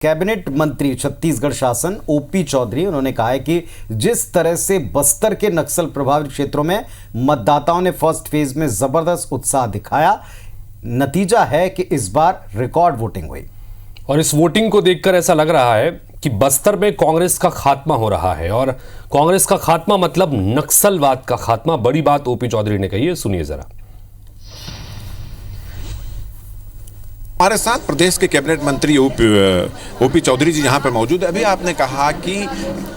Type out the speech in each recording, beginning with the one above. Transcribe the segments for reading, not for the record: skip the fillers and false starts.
Cabinet मंत्री छत्तीसगढ़ शासन OP Chaudhary उन्होंने कहा है कि जिस तरह से बस्तर के नक्सल प्रभावित क्षेत्रों में मतदाताओं ने फर्स्ट फेज में जबरदस्त उत्साह दिखाया, नतीजा है कि इस बार रिकॉर्ड वोटिंग हुई। और इस वोटिंग को देखकर ऐसा लग रहा है कि बस्तर में कांग्रेस का खात्मा हो रहा है। और कांग्रेस का खात्मा मतलब नक्सलवाद का खात्मा। बड़ी बात ओपी चौधरी ने कही है, सुनिए जरा। हमारे साथ प्रदेश के कैबिनेट मंत्री ओपी चौधरी जी यहाँ पर मौजूद है। अभी आपने कहा कि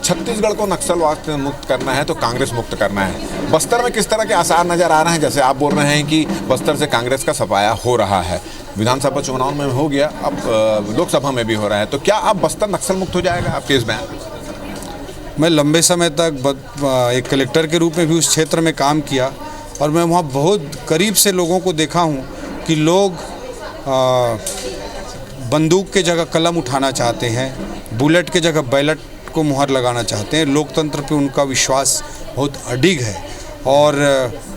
छत्तीसगढ़ को नक्सलवाद से मुक्त करना है तो कांग्रेस मुक्त करना है। बस्तर में किस तरह के आसार नजर आ रहे हैं? जैसे आप बोल रहे हैं कि बस्तर से कांग्रेस का सफाया हो रहा है, विधानसभा चुनाव में हो गया, अब लोकसभा में भी हो रहा है, तो क्या अब बस्तर नक्सल मुक्त हो जाएगा आपके इस बयान? मैं लंबे समय तक एक कलेक्टर के रूप में भी उस क्षेत्र में काम किया और मैं वहाँ बहुत करीब से लोगों को देखा हूँ कि लोग बंदूक के जगह कलम उठाना चाहते हैं, बुलेट के जगह बैलेट को मुहर लगाना चाहते हैं। लोकतंत्र पे उनका विश्वास बहुत अडिग है और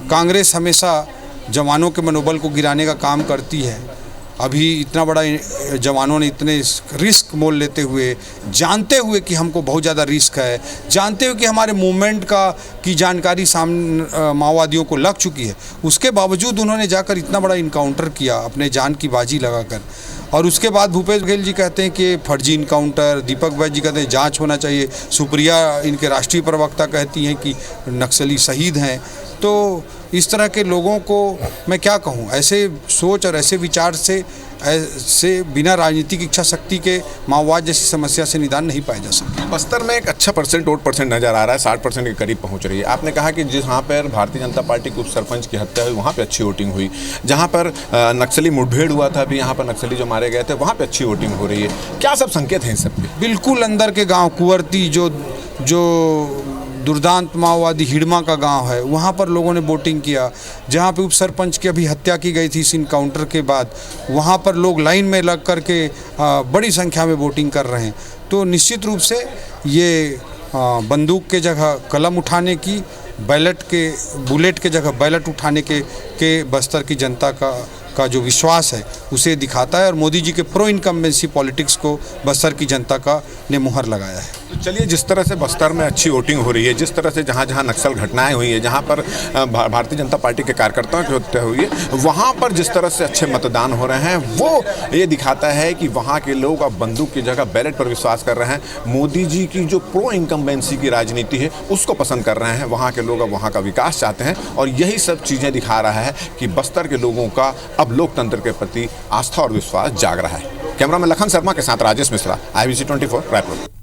कांग्रेस हमेशा जवानों के मनोबल को गिराने का काम करती है। अभी इतना बड़ा जवानों ने इतने रिस्क मोल लेते हुए, जानते हुए कि हमको बहुत ज़्यादा रिस्क है, जानते हुए कि हमारे मूवमेंट की जानकारी सामने माओवादियों को लग चुकी है, उसके बावजूद उन्होंने जाकर इतना बड़ा इनकाउंटर किया अपने जान की बाजी लगाकर। और उसके बाद भूपेश बघेल जी कहते हैं कि फर्जी इनकाउंटर, दीपक बैज जी कहते हैं जांच होना चाहिए, सुप्रिया इनके राष्ट्रीय प्रवक्ता कहती हैं कि नक्सली शहीद हैं। तो इस तरह के लोगों को मैं क्या कहूँ, ऐसे सोच और ऐसे विचार से बिना राजनीतिक इच्छा शक्ति के माओवाद जैसी समस्या से निदान नहीं पाया जा सकता। बस्तर में एक अच्छा वोट परसेंट नजर आ रहा है, 60% के करीब पहुंच रही है। आपने कहा कि जहाँ पर भारतीय जनता पार्टी के उप सरपंच की हत्या हुई वहाँ पे अच्छी वोटिंग हुई, जहाँ पर नक्सली मुठभेड़ हुआ था, अभी यहाँ पर नक्सली जो मारे गए थे वहाँ पर अच्छी वोटिंग हो रही है। क्या सब संकेत हैं इन सब के? बिल्कुल अंदर के गाँव कुंवरती जो दुर्दांत माओवादी हिड़मा का गांव है, वहाँ पर लोगों ने वोटिंग किया। जहाँ पे उप सरपंच की अभी हत्या की गई थी इस इनकाउंटर के बाद, वहाँ पर लोग लाइन में लग कर के बड़ी संख्या में वोटिंग कर रहे हैं। तो निश्चित रूप से ये बंदूक के जगह कलम उठाने की, बुलेट के जगह बैलेट उठाने के बस्तर की जनता का जो विश्वास है उसे दिखाता है। और मोदी जी के प्रो इनकम्बेंसी पॉलिटिक्स को बस्तर की जनता ने मुहर लगाया है। तो चलिए, जिस तरह से बस्तर में अच्छी वोटिंग हो रही है, जिस तरह से जहाँ जहाँ नक्सल घटनाएं हुई है, जहाँ पर भारतीय जनता पार्टी के कार्यकर्ताओं की हत्या हुई है, वहाँ पर जिस तरह से अच्छे मतदान हो रहे हैं, वो ये दिखाता है कि वहाँ के लोग अब बंदूक की जगह बैलेट पर विश्वास कर रहे हैं। मोदी जी की जो प्रो इनकम्बेंसी की राजनीति है उसको पसंद कर रहे हैं। वहाँ के लोग अब वहाँ का विकास चाहते हैं और यही सब चीज़ें दिखा रहा है कि बस्तर के लोगों का अब लोकतंत्र के प्रति आस्था और विश्वास जाग रहा है। कैमरा में लखन शर्मा के साथ राजेश मिश्रा, IBC 24 रायपुर।